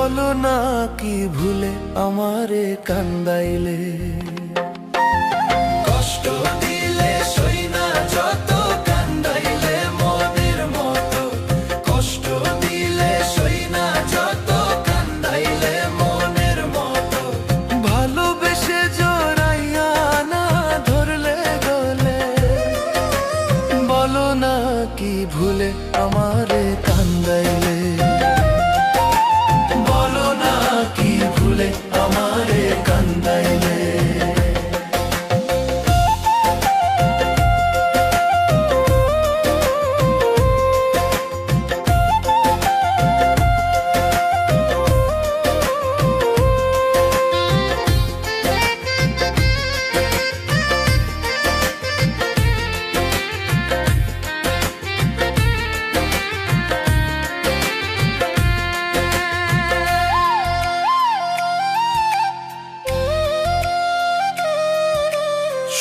বলো না কি ভুলে আমারে কান্দাইলে, কষ্ট দিলে সই না যত কান্দাইলে মনের মতো, কষ্ট দিলে সই না যত কান্দাইলে মনের মতো, ভালোবেসে জড়াইয়া না ধরলে গলে, বলো না কি ভুলে আমারে কান্দাইলে, বলো না কি ভুলে আমারে কান্দাইলে।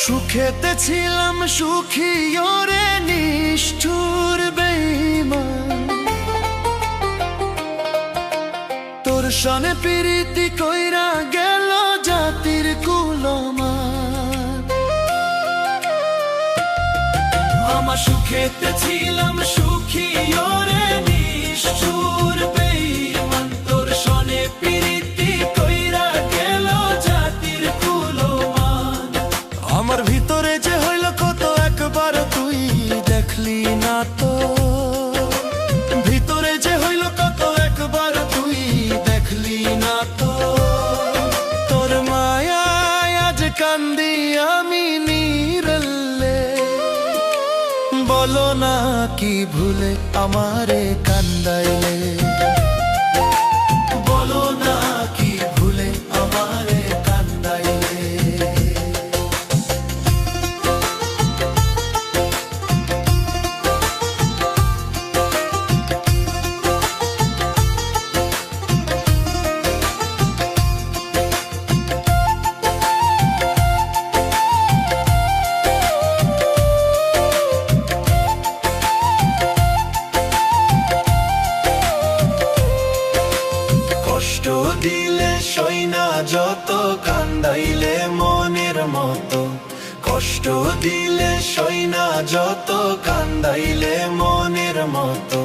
সুখেতে ছিলাম সুখী ওরে নিষ্ঠুর বেঈমান, তোর সনে প্রীতি কইরা গেল জাতির কুলমান। আমার সুখেতে ছিলাম সুখী ওরে নিষ্ঠুর বেঈমান, তোর সনে প্রীতি কইরা গেল জাতির কুলমান। আমার ভিতরে যে হইল কত একবার তুই দেখলি না তো, ভিতরে যে হইল কত একবার তুই দেখলি না তো, তোর মায়ায় আজ কান্দি আমি নিরল্লে, বলো না কি ভুলে আমারে কান্দাইলে, বলো না কি ভুলে আমারে কান্দাইলে। কষ্ট দিলে সই না যত কান্দাইলে মনের মতো, কষ্ট দিলে সই না যত কান্দাইলে মনের মতো,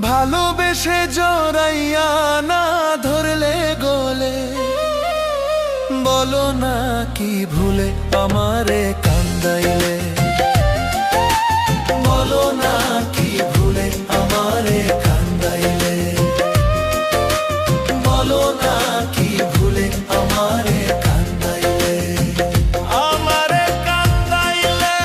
ভালোবেসে জড়াইয়া না ধরলে গলে, বলো না কি ভুলে আমারে কান্দাইলে, বলো না কি ভুলে আমারে কান্দাইলে, বলো না কি ভুলে আমারে কান্দাইলে, আমারে কান্দাইলে।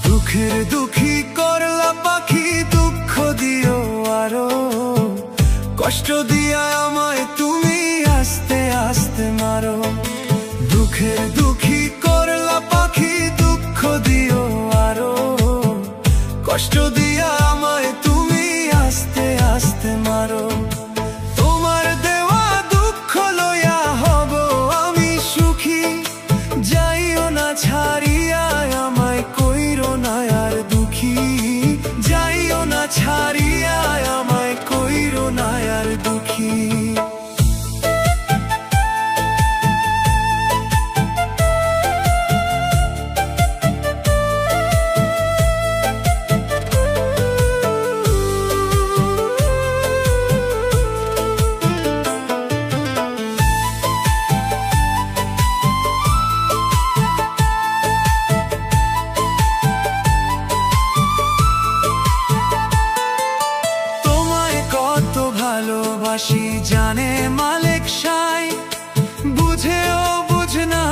দুঃখের দুঃখী করলা পাখি দুঃখ দিও আরো, কষ্ট দিয়া আমায় তুমি আস্তে আস্তে মারো, দুঃখের দুঃখী করলা পাখি দুঃখ দিও আরো, কষ্ট দিয়া আমায় তুমি আস্তে আস্তে মারো, তোমার দেওয়া দুঃখ লইয়া হব আমি সুখী, যাইও না ছাড়িয়া আমায় কইরো না আর দুঃখী, যাইও না ছাড়িয়া আমায় কইরো না আর দুঃখী। ভালোবাসি জানে মালিক সাই, বুঝেও বুঝ না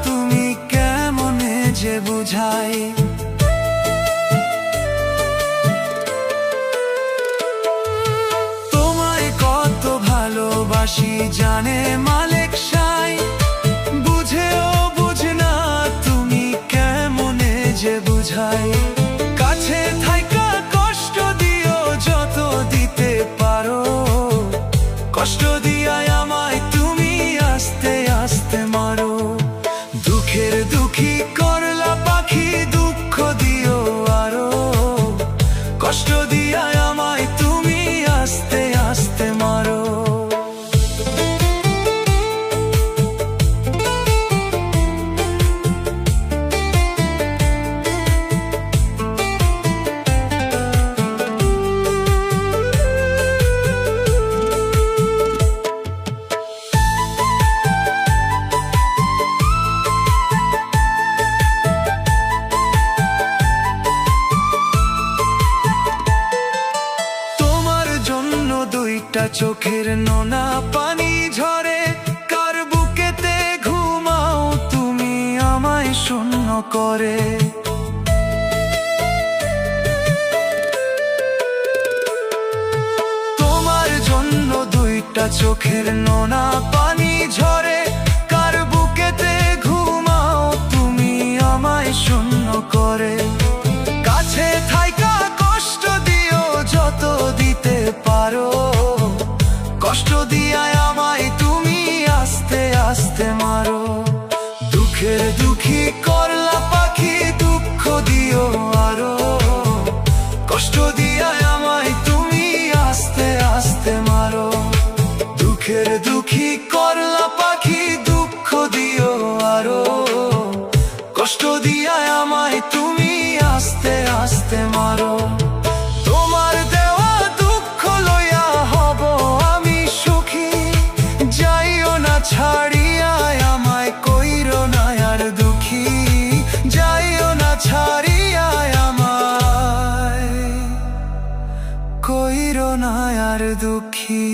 তুমি কেমনে যে বুঝাই। তোমায় কত ভালোবাসি জানে মালিক সাই, বুঝেও বুঝ না তুমি কেমনে যে বুঝাই। কাছে থাইকা কষ্ট দিও যত দিতে পারো, কষ্ট দিয়াই আমায় তুমি আস্তে আস্তে মারো। দুঃখের দুঃখী করলা পাখি দুঃখ দিও আরো, কষ্ট দিয়াই আমায় তুমি আস্তে আস্তে মারো। দুইটা চোখের নোনা পানি ঝরে, কার বুকেতে ঘুমাও তুমি আমায় শূন্য করে। তোমার জন্য দুইটা চোখের নোনা পানি ঝরে, কার বুকেতে ঘুমাও তুমি আমায় শূন্য করে। কাছে থাইকা কষ্ট দিও যত দিতে পারো, কষ্ট দিয়াই আমায় তুমি আস্তে আস্তে মারো। দুঃখের দুঃখী করলা পাখি দুঃখ দিও আরো, কষ্ট দিয়াই আমায় তুমি আস্তে আস্তে মারো। দুঃখের দুঃখী করলা পাখি দুঃখ দিও আরো, কষ্ট দিয়াই আমায় তুমি আস্তে আস্তে মারো। তোমার দেওয়া দুঃখ লইয়া হব আমি সুখী, যাইও না ছাড়িয়া আমায় কইরো না আর দুঃখী, যাইও না ছাড়িয়া আমায় কইরো না আর দুঃখী।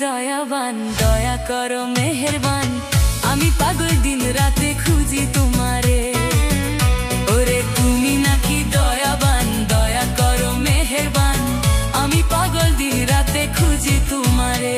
দয়াবান দয়া করো মেহেরবান আমি পাগল দিন রাতে খুঁজি তোমারে। ওরে তুমি নাকি দয়াবান, দয়া করো মেহেরবান, আমি পাগল দিন রাতে খুঁজি তোমারে।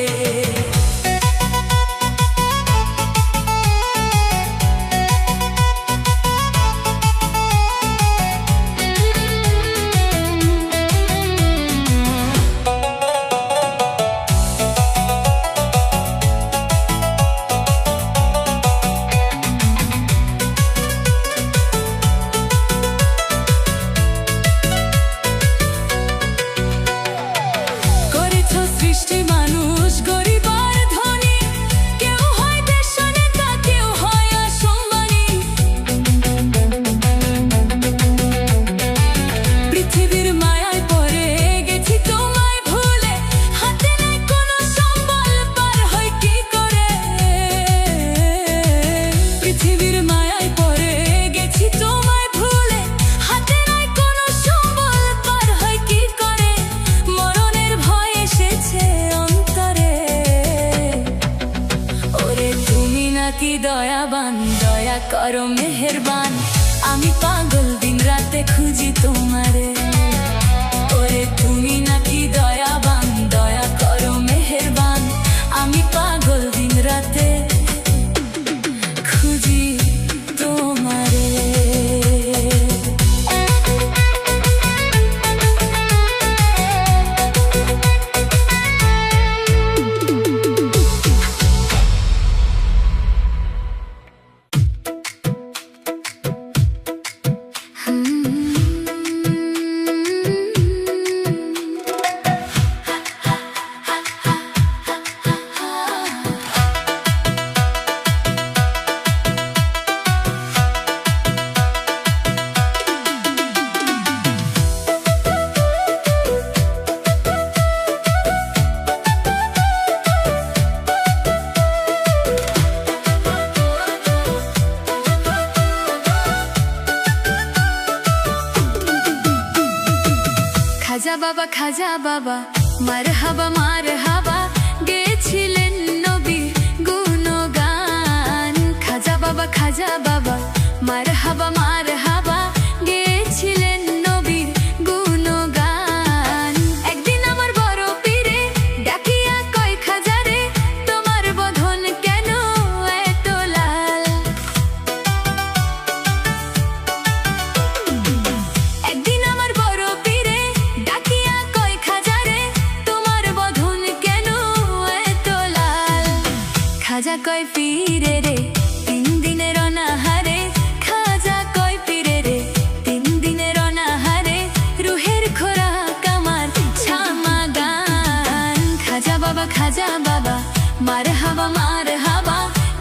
কি দয়াবান, দয়া করো মেহেরবান, আমি পাগল দিন রাতে খুঁজি তোমারে। ওরে তুমি নাকি দয়াবান, দয়া করো মেহেরবান, আমি পাগল দিন রাতে খুঁজি তোমারে। খাজা বাবা, খাজা বাবা, মারহাবা মারহাবা, গেছিলেন নবী গুণগান। খাজা বাবা, খাজা বাবা, মারহাবা মারহাবা, গেছিলেন নবীর গুণগান। একদিন আমার বড় পীরে ডাকিয়া কয় খাজারে, তোমার বধন কেন এত লাল? একদিন আমার বড় পীরে ডাকিয়া কয় খাজারে, তোমার বধন কেন এত লাল? খাজা কয় পীরে রে, 3 দিনের অনাহারে, খাজা কয় পীরে রে, 3 দিনের অনাহারে, রুহের খোরাক আমার ছামা গান। খাজা বাবা, খাজা বাবা, মারহাবা মারহাবা,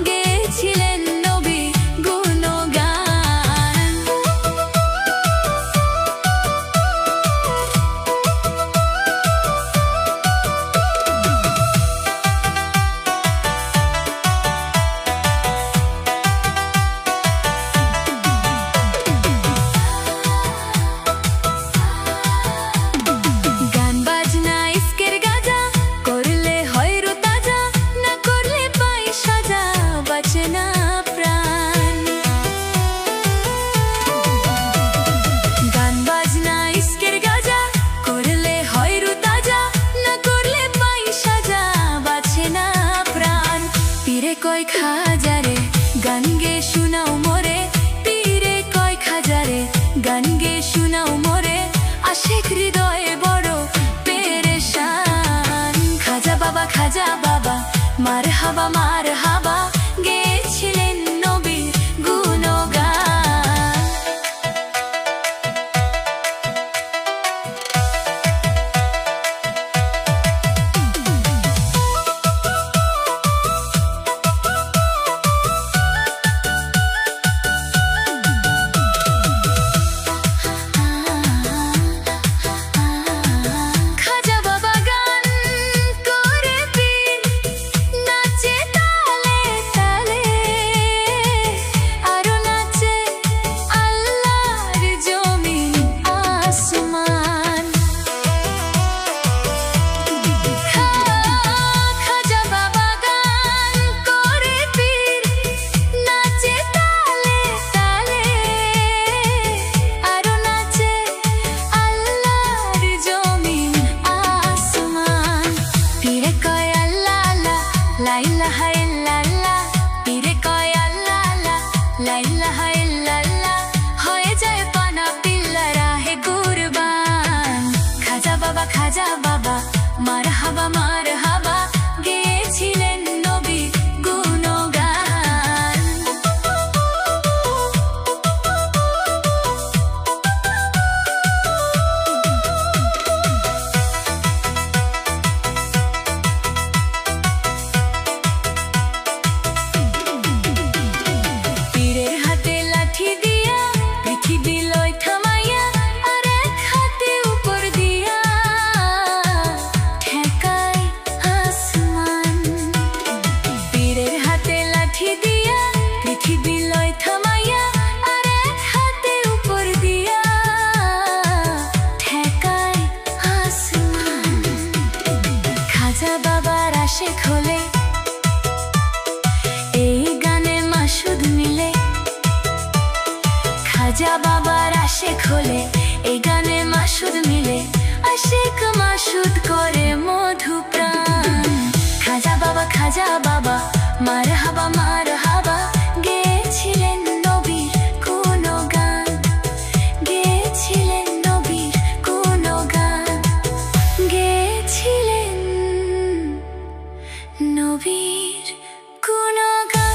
গেছিলেন নবী গুণগান। গান বাজনা ইস্কের গাজা, করলে হয় রো তাজা, না করলে পাই সাজা, বাঁচে না প্রাণ। গান বাজনা ইস্কের গাজা, করলে হয় রো তাজা, না করলে পাই সাজা, বাঁচে না প্রাণ। পীরে কয় খাজারে, গান গে শোনাও মোরে, পীরে কয় খাজারে, গান গে শোনাও মোরে, আশিক হৃদয়ে বড় পেরেশান। খাজা বাবা, খাজা বাবা, মারহাবা মারহাবা, গেছিলেন নবীর গুণগান। খাজা বাবা গান করে পীর, নাচে তালে সে খোলে এই গানে মাসুদ মিলে আশিক মাসুদ করে মধু প্রাণ। খাজা বাবা মার হাবা গেয়েছিলেন নবীর কোন গান, গেয়েছিলেন নবীর কোন গান, গেয়েছিলেন নবীর কোন গান।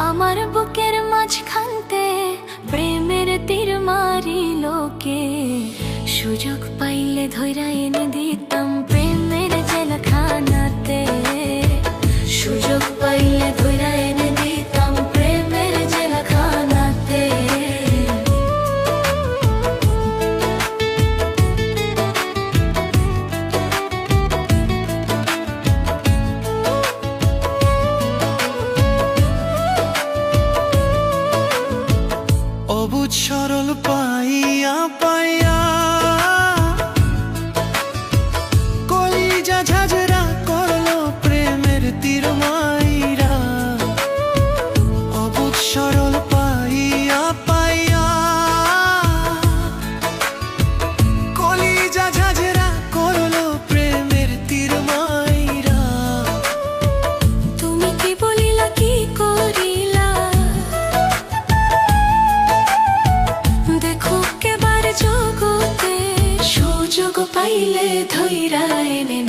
আমার বুকের মাঝখানতে প্রেমের তীর মারিল কে, সুযোগ পাইলে ধইরা এনে দিতাম প্রেমের জেলখানাতে, সুযোগ পাইলে ধইরা এনে দিতাম প্রেমের জেলখানাতে। অবুঝ সরল পাইয়া পাইয়া কলিজা ঝাঁঝরা করলো প্রেমের তীর মাইরা। অবুঝ সরল পাইয়া পাইয়া কলিজা ঝাঁঝরা করলো প্রেমের তীর মাইরা। তুমি কি বলিলা কি করিলা, দেখো কেবার জগতে সুযোগ পাইলে ধইরা এনে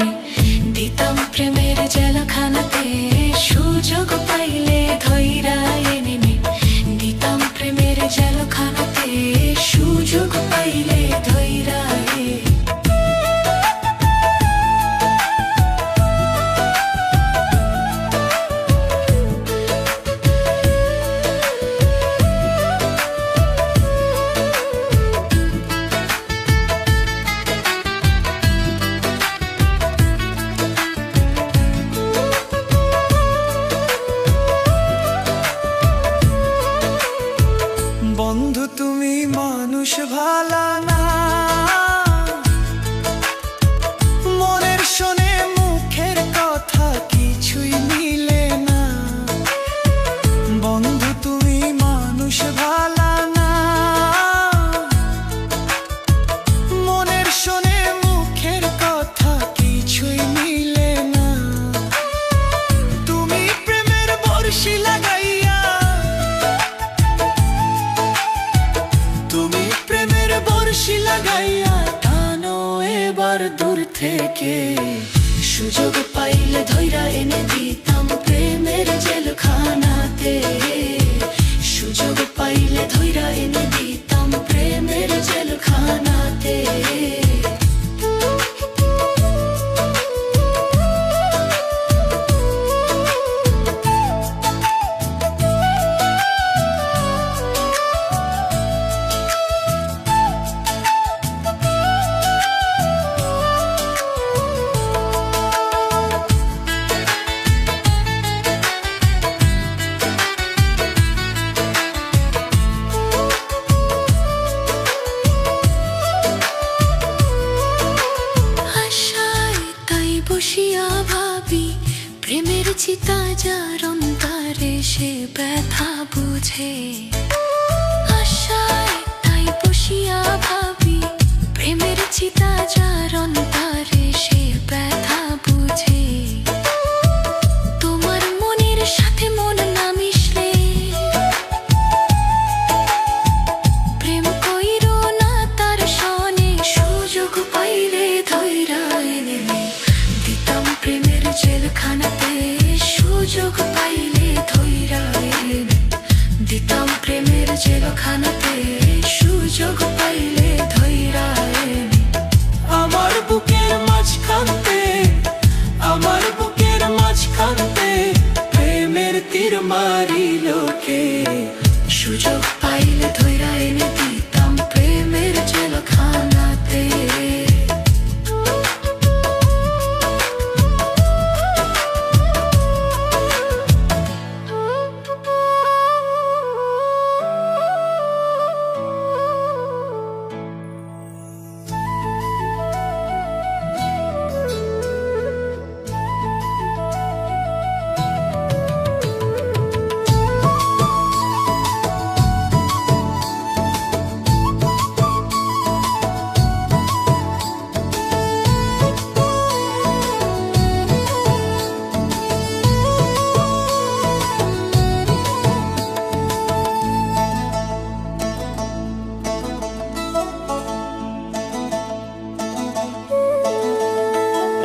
দিতাম প্রেমের জেলখানাতে, সুযোগ পাইলে ধইরা এনে দিতাম প্রেমের জেলখানাতে, সুযোগ পাইলে ধইরা বন্ধু তুমি মানুষ ভালা না, মনের শোনে মুখের কথা কিছুই মিলে না। বন্ধু তুমি মানুষ ভালা না, মনের শোনে মুখের কথা কিছুই মিলে না। তুমি প্রেমের বর্ষি লাগাইয়া, তুমি প্রেমের বর্ষি লাগাইয়া টানো এবার দূর থেকে, সুযোগ পাইলে ধইরা এনে দিতাম প্রেমের জেলখানাতে, সুযোগ পাইলে ধইরা এনে দিতাম প্রেমের জেলখানাতে। বসিয়া ভাবি প্রেমের চিতা যার অন্তরে সে ব্যথা বুঝে, আশায় তাই বসিয়া ভাবি প্রেমের চিতা যার অন্তরে সে ব্যথা বুঝে। তোমার মনের সাথে মন না মিশলে প্রেম কইরো না তার সনে, সুযোগ পাইলে ধইরা এনে দিতাম প্রেমের জেলখানাতে, সুযোগ পাইলে ধইরা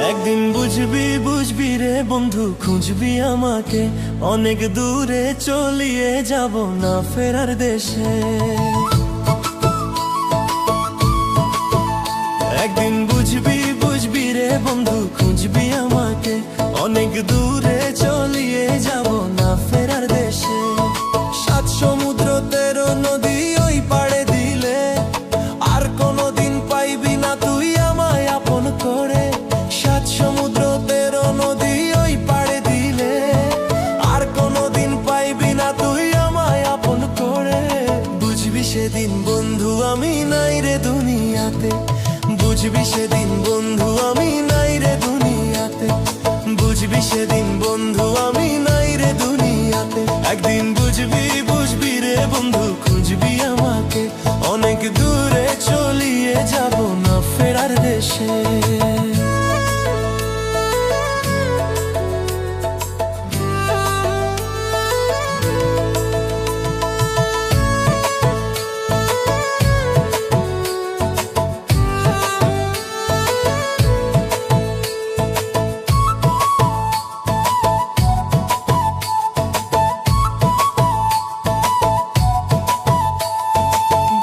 একদিন বুঝবি বুঝবি রে বন্ধু, খুঁজবি আমাকে, অনেক দূরে চলিয়ে যাব না ফেরার দেশে। একদিন বুঝবি বুঝবি রে বন্ধু, খুঁজবি আমাকে, অনেক দূরে চলিয়ে যাব না ফেরার দেশে। 7 সমুদ্র 13 নদী ওই পাড়ে দিলে আর কোনোদিন পাইবি না তুই আমায় আপন করে। 7 সমুদ্র 13 নদী ওই পাড়ে দিলে আর কোনোদিন পাইবি না তুই আমায় আপন করে। বুঝবি সেদিন বন্ধু আমি নাই রে দুনিয়াতে, বুঝবি সেদিন বন্ধু আমি নাই রে দুনিয়াতে, বুঝবি সেদিন বন্ধু আমি নাই রে দুনিয়াতে। একদিন বুঝবি বুঝবি রে বন্ধু, খুঁজবি আমাকে, অনেক দূরে চলিয়ে যাব না ফেরার দেশে।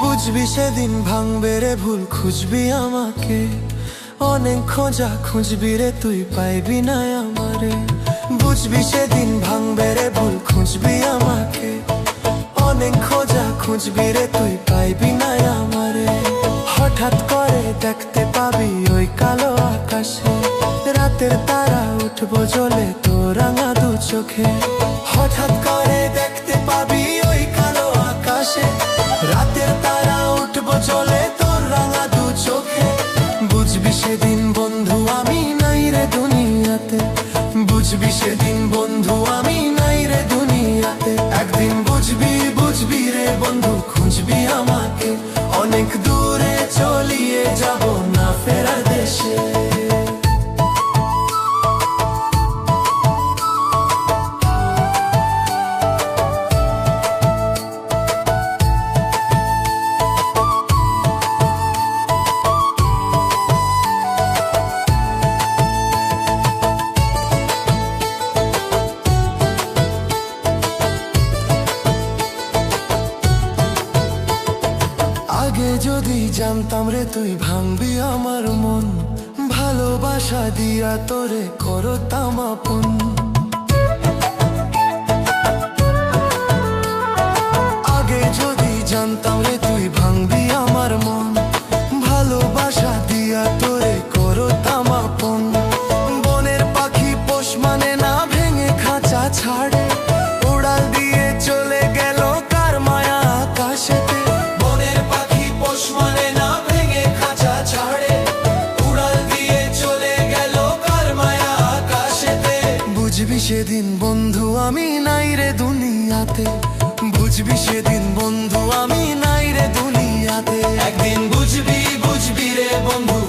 বুঝবি সেদিন ভাঙবে রে ভুল, খুঁজবি আমাকে, অনেক খোঁজা খুঁজবি রে তুই পাইবি না আমারে। বুঝবি সেদিন ভাঙবে রে ভুল, খুঁজবি আমাকে, অনেক খোঁজা খুঁজবি রে তুই পাইবি না আমারে। হঠাৎ করে দেখতে পাবি ওই কালো আকাশে, রাতের তারা উঠবো জ্বলে তোর রাঙা দু চোখে। হঠাৎ করে দেখতে পাবি ওই কালো আকাশে, রাতের তারা উঠবো চলে তোর রাঙা দু চোখে। বুঝবি সেদিন বন্ধু আমি নাই রে দুনিয়াতে, বুঝবি সেদিন বন্ধু আমি নাই রে দুনিয়াতে। একদিন বুঝবি বুঝবি রে বন্ধু, খুঁজবি আমাকে, অনেক দূরে চলিয়ে যাব না ফেরার দেশে। আগে যদি জানতাম রে তুই ভাঙবি আমার মন, ভালোবাসা দিয়া তোরে করতাম আপন। আগে যদি জানতাম রে তুই ভাঙবি আমার মন, ভালোবাসা দিয়া তোরে করতাম আপন। বনের পাখি পোষ মানে না, ভেঙে খাঁচা ছাড়ে, উড়াল দিয়ে চলে গেল কার মায়া আকাশেতে। বনের পাখি পোষ মানে না, ভেঙে খাঁচা ছাড়ে, উড়াল দিয়ে চলে গেল কার মায়া আকাশেতে। বুঝবি সেদিন বন্ধু আমি নাই রে দুনিয়াতে, বুঝবি সেদিন বন্ধু আমি নাই রে দুনিয়াতে। একদিন বুঝবি বুঝবি রে বন্ধু,